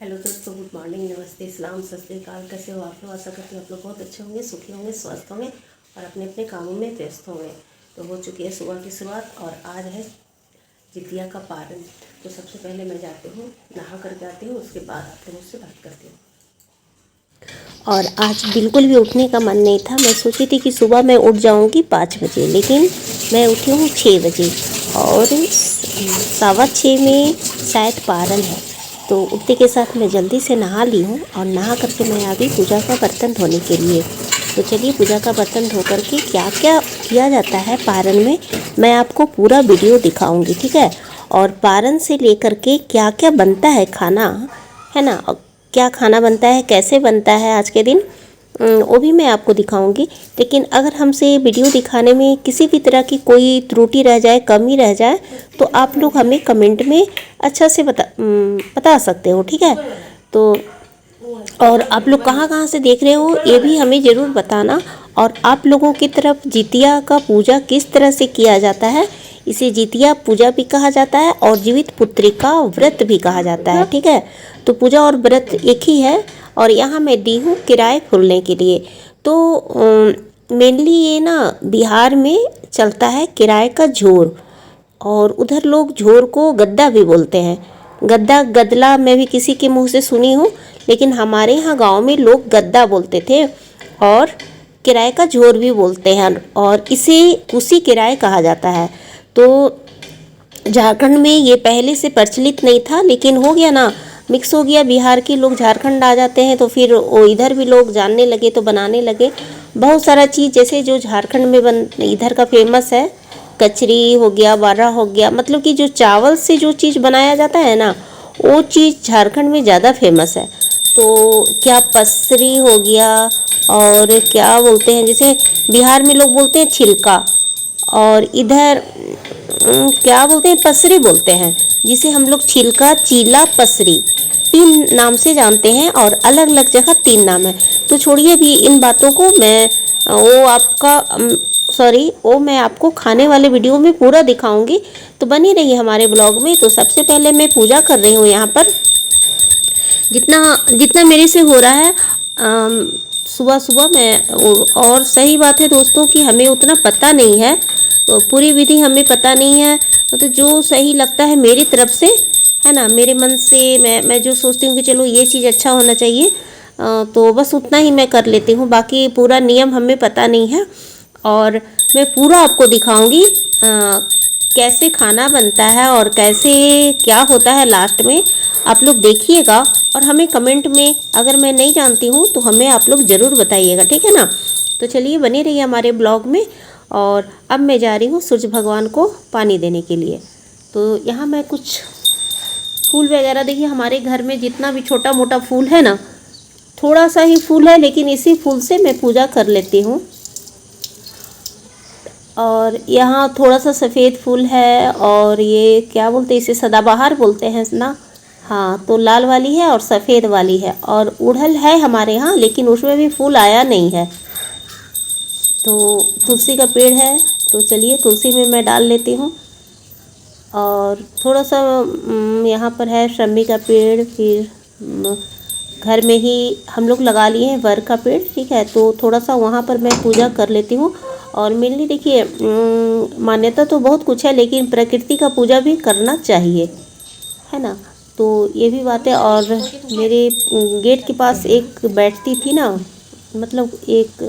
Hello दोस्तों, good morning, नमस्ते, सलाम, सत श्री अकाल। कैसे हो आप लोग? आशा करती हूँ आप लोग बहुत अच्छे होंगे, सुखी होंगे, स्वस्थ होंगे और अपने अपने कामों में व्यस्त होंगे। तो हो चुकी है सुबह की शुरुआत और आज है जितिया का पारण। तो सबसे पहले मैं जाती हूँ, नहा करके आती हूँ, उसके बाद आप लोगों से बात करती हूँ। और आज बिल्कुल भी उठने का मन नहीं था। मैं सोची थी कि सुबह मैं उठ जाऊंगी 5 बजे, लेकिन मैं उठी हूँ 6 बजे और 6:15 में शायद पारण है। तो उठते के साथ मैं जल्दी से नहा ली हूँ और नहा करके मैं आ गई पूजा का बर्तन धोने के लिए। तो चलिए पूजा का बर्तन धो करके क्या क्या किया जाता है पारण में, मैं आपको पूरा वीडियो दिखाऊंगी, ठीक है। और पारण से लेकर के क्या क्या बनता है खाना, है ना, क्या खाना बनता है, कैसे बनता है आज के दिन, वो भी मैं आपको दिखाऊंगी। लेकिन अगर हमसे वीडियो दिखाने में किसी भी तरह की कोई त्रुटि रह जाए, कमी रह जाए, तो आप लोग हमें कमेंट में अच्छा से बता सकते हो, ठीक है। तो और आप लोग कहाँ कहाँ से देख रहे हो ये भी हमें ज़रूर बताना। और आप लोगों की तरफ जितिया का पूजा किस तरह से किया जाता है, इसे जितिया पूजा भी कहा जाता है और जीवित पुत्री का व्रत भी कहा जाता है, ठीक है। तो पूजा और व्रत एक ही है। और यहाँ मैं दी हूँ किराए फूलने के लिए। तो मेनली ये ना बिहार में चलता है किराए का झोर, और उधर लोग झोर को गद्दा भी बोलते हैं। गद्दा गदला मैं भी किसी के मुंह से सुनी हूँ, लेकिन हमारे यहाँ गांव में लोग गद्दा बोलते थे और किराए का झोर भी बोलते हैं, और इसे उसी किराए कहा जाता है। तो झारखंड में ये पहले से प्रचलित नहीं था, लेकिन हो गया ना, मिक्स हो गया, बिहार के लोग झारखंड आ जाते हैं तो फिर वो इधर भी लोग जानने लगे तो बनाने लगे बहुत सारा चीज़। जैसे जो झारखंड में इधर का फेमस है, कचरी हो गया, बारा हो गया, मतलब कि जो चावल से जो चीज़ बनाया जाता है ना, वो चीज़ झारखंड में ज़्यादा फेमस है। तो क्या पसरी हो गया, और क्या बोलते हैं, जैसे बिहार में लोग बोलते हैं छिलका, और इधर क्या बोलते हैं, पसरी बोलते हैं, जिसे हम लोग छिलका, चीला, पसरी 3 नाम से जानते हैं, और अलग अलग जगह 3 नाम है। तो छोड़िए भी इन बातों को, मैं वो मैं आपको खाने वाले वीडियो में पूरा दिखाऊंगी। तो बनी रहिए हमारे ब्लॉग में। तो सबसे पहले मैं पूजा कर रही हूँ यहाँ पर, जितना जितना मेरे से हो रहा है सुबह सुबह मैं। और सही बात है दोस्तों कि हमें उतना पता नहीं है, तो पूरी विधि हमें पता नहीं है। तो जो सही लगता है मेरी तरफ से, है ना, मेरे मन से मैं जो सोचती हूँ कि चलो ये चीज़ अच्छा होना चाहिए, तो बस उतना ही मैं कर लेती हूँ। बाकी पूरा नियम हमें पता नहीं है, और मैं पूरा आपको दिखाऊंगी कैसे खाना बनता है और कैसे क्या होता है लास्ट में। आप लोग देखिएगा और हमें कमेंट में, अगर मैं नहीं जानती हूँ तो हमें आप लोग ज़रूर बताइएगा, ठीक है ना। तो चलिए बने रहिए हमारे ब्लॉग में। और अब मैं जा रही हूँ सूर्य भगवान को पानी देने के लिए। तो यहाँ मैं कुछ फूल वगैरह, देखिए हमारे घर में जितना भी छोटा मोटा फूल है ना, थोड़ा सा ही फूल है, लेकिन इसी फूल से मैं पूजा कर लेती हूँ। और यहाँ थोड़ा सा सफ़ेद फूल है, और ये क्या बोलते हैं, इसे सदाबहार बोलते हैं ना। हाँ, तो लाल वाली है और सफ़ेद वाली है, और उड़हल है हमारे यहाँ, लेकिन उसमें भी फूल आया नहीं है। तो तुलसी का पेड़ है, तो चलिए तुलसी में मैं डाल लेती हूँ। और थोड़ा सा यहाँ पर है शमी का पेड़, फिर घर में ही हम लोग लगा लिए हैं वर का पेड़, ठीक है। तो थोड़ा सा वहाँ पर मैं पूजा कर लेती हूँ। और मेनली देखिए मान्यता तो बहुत कुछ है, लेकिन प्रकृति का पूजा भी करना चाहिए, है ना। तो ये भी बात है। और मेरे गेट के पास एक बैठती थी ना, मतलब एक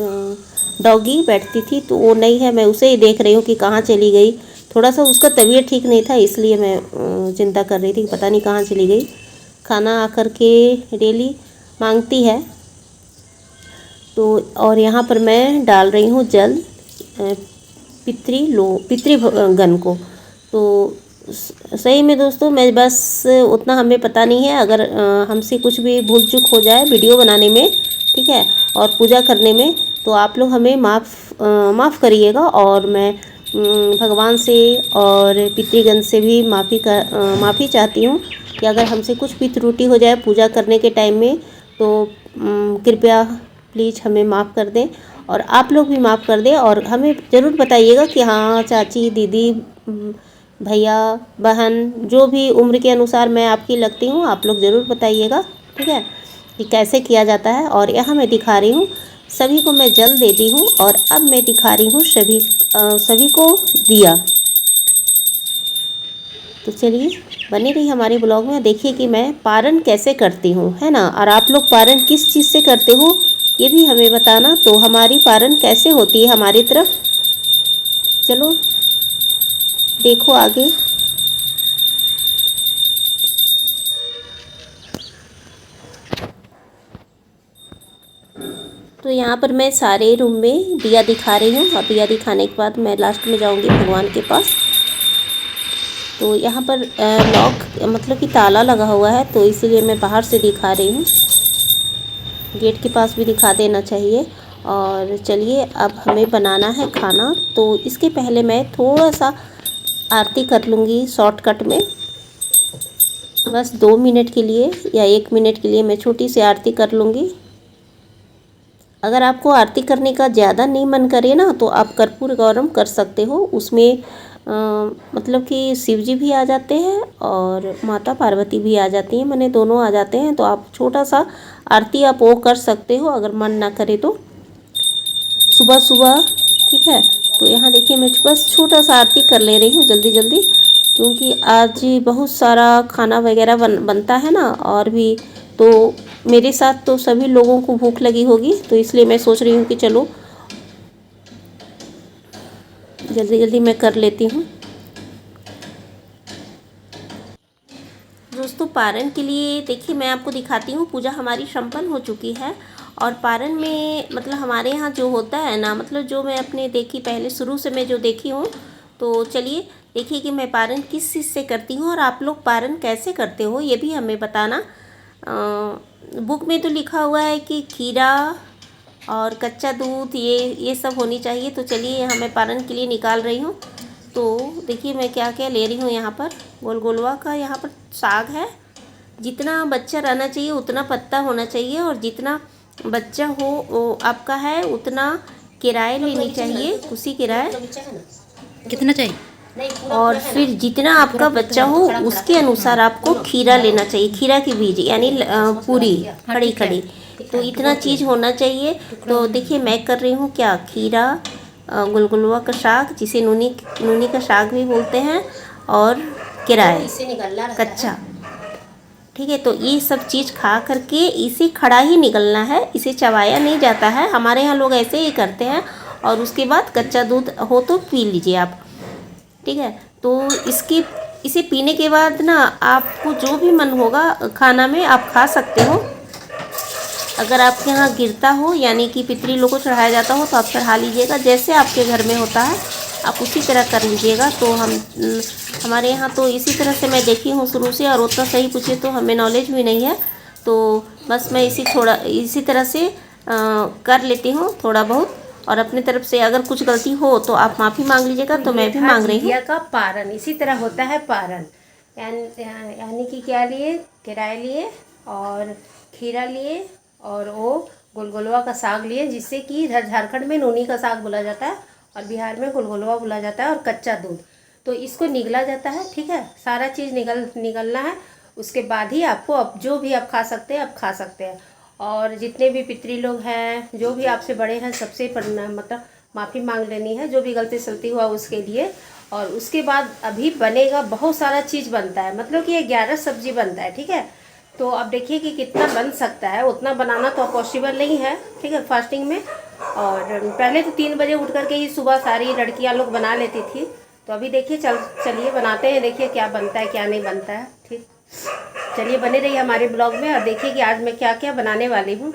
डॉगी बैठती थी, तो वो नहीं है, मैं उसे ही देख रही हूँ कि कहाँ चली गई। थोड़ा सा उसका तबीयत ठीक नहीं था, इसलिए मैं चिंता कर रही थी कि पता नहीं कहाँ चली गई। खाना आकर के डेली मांगती है। तो और यहाँ पर मैं डाल रही हूँ जल पितृगण को। तो सही में दोस्तों, मैं बस उतना हमें पता नहीं है। अगर हमसे कुछ भी भूल चूक हो जाए वीडियो बनाने में, ठीक है, और पूजा करने में, तो आप लोग हमें माफ़ करिएगा। और मैं भगवान से और पितृगण से भी माफ़ी चाहती हूँ कि अगर हमसे कुछ भी त्रुटि हो जाए पूजा करने के टाइम में, तो कृपया प्लीज़ हमें माफ़ कर दें, और आप लोग भी माफ़ कर दें। और हमें ज़रूर बताइएगा कि हाँ, चाची, दीदी, भैया, बहन, जो भी उम्र के अनुसार मैं आपकी लगती हूँ, आप लोग ज़रूर बताइएगा। ठीक है, कि कैसे किया जाता है। और यहाँ मैं दिखा रही हूँ, सभी को मैं जल दे दी हूँ और अब मैं दिखा रही हूँ सभी को दिया। तो चलिए बने रही हमारे ब्लॉग में, देखिए कि मैं पारण कैसे करती हूँ, है ना। और आप लोग पारण किस चीज़ से करते हो ये भी हमें बताना। तो हमारी पारण कैसे होती है हमारी तरफ, चलो देखो आगे। तो यहाँ पर मैं सारे रूम में दिया दिखा रही हूँ और दिया दिखाने के बाद मैं लास्ट में जाऊँगी भगवान के पास। तो यहाँ पर लॉक मतलब कि ताला लगा हुआ है, तो इसीलिए मैं बाहर से दिखा रही हूँ, गेट के पास भी दिखा देना चाहिए। और चलिए अब हमें बनाना है खाना। तो इसके पहले मैं थोड़ा सा आरती कर लूँगी शॉर्टकट में, बस 2 मिनट के लिए या 1 मिनट के लिए मैं छोटी सी आरती कर लूँगी। अगर आपको आरती करने का ज़्यादा नहीं मन करे ना, तो आप कर्पूर गौरम कर सकते हो। उसमें मतलब कि शिव जी भी आ जाते हैं और माता पार्वती भी आ जाती हैं, मैंने दोनों आ जाते हैं। तो आप छोटा सा आरती आप वो कर सकते हो अगर मन ना करे तो, सुबह सुबह, ठीक है। तो यहाँ देखिए मैं बस छोटा सा आरती कर ले रही हूँ जल्दी जल्दी, क्योंकि आज बहुत सारा खाना वगैरह बनता है ना, और भी तो मेरे साथ तो सभी लोगों को भूख लगी होगी, तो इसलिए मैं सोच रही हूँ कि चलो जल्दी जल्दी मैं कर लेती हूँ। दोस्तों पारण के लिए देखिए मैं आपको दिखाती हूँ, पूजा हमारी संपन्न हो चुकी है। और पारण में मतलब हमारे यहाँ जो होता है ना, मतलब जो मैं अपने देखी पहले शुरू से मैं जो देखी हूँ, तो चलिए देखिए कि मैं पारण किस चीज़ से करती हूँ और आप लोग पारण कैसे करते हो ये भी हमें बताना। बुक में तो लिखा हुआ है कि खीरा और कच्चा दूध ये सब होनी चाहिए। तो चलिए यहाँ मैं पारण के लिए निकाल रही हूँ। तो देखिए मैं क्या क्या ले रही हूँ। यहाँ पर गोलगोलवा का यहाँ पर साग है, जितना बच्चा रहना चाहिए उतना पत्ता होना चाहिए, और जितना बच्चा हो वो आपका है उतना किराए लेनी चाहिए, उसी किराए कितना चाहिए। और फिर जितना आपका बच्चा हो उसके अनुसार आपको खीरा लेना चाहिए, खीरा की बीज यानी पूरी खड़ी खड़ी, तो इतना चीज़ होना चाहिए। तो देखिए मैं कर रही हूँ क्या, खीरा, गुलगुलवा का साग जिसे नूनी का साग भी बोलते हैं, और किराए कच्चा, ठीक है। तो ये सब चीज़ खा करके इसे खड़ा ही निकलना है, इसे चबाया नहीं जाता है, हमारे यहाँ लोग ऐसे ही करते हैं। और उसके बाद कच्चा दूध हो तो पी लीजिए आप, ठीक है। तो इसे पीने के बाद ना आपको जो भी मन होगा खाना में आप खा सकते हो। अगर आपके यहाँ गिरता हो यानी कि पितरी लोग को चढ़ाया जाता हो तो आप चढ़ा लीजिएगा, जैसे आपके घर में होता है आप उसी तरह कर लीजिएगा। तो हमारे यहाँ तो इसी तरह से मैं देखी हूँ शुरू से, और उतना सही पूछे तो हमें नॉलेज भी नहीं है। तो बस मैं इसी तरह से कर लेती हूँ थोड़ा बहुत। और अपनी तरफ से अगर कुछ गलती हो तो आप माफ़ी मांग लीजिएगा। तो मैं भी मांग रही हूँ। दिया का पारण इसी तरह होता है। पारण यानी कि क्या लिए, किराए लिए और खीरा लिए और वो गुलगुलवा का साग लिए, जिससे कि इधर झारखंड में नूनी का साग बोला जाता है और बिहार में गुलगुलवा बोला जाता है, और कच्चा दूध। तो इसको निगला जाता है, ठीक है। सारा चीज़ निगलना है, उसके बाद ही आपको अब जो भी आप खा सकते हैं आप खा सकते हैं। और जितने भी पितरी लोग हैं, जो भी आपसे बड़े हैं, सबसे मतलब माफ़ी मांग लेनी है जो भी गलती सलती हुआ उसके लिए। और उसके बाद अभी बनेगा बहुत सारा चीज़ बनता है, मतलब कि 11 सब्जी बनता है, ठीक है। तो अब देखिए कि कितना बन सकता है, उतना बनाना तो पॉसिबल नहीं है, ठीक है, फास्टिंग में। और पहले तो 3 बजे उठ करके ही सुबह सारी लड़कियां लोग बना लेती थी। तो अभी देखिए चलिए बनाते हैं, देखिए क्या बनता है क्या नहीं बनता है, ठीक। चलिए बने रहिए हमारे ब्लॉग में और देखिए कि आज मैं क्या क्या बनाने वाली हूँ।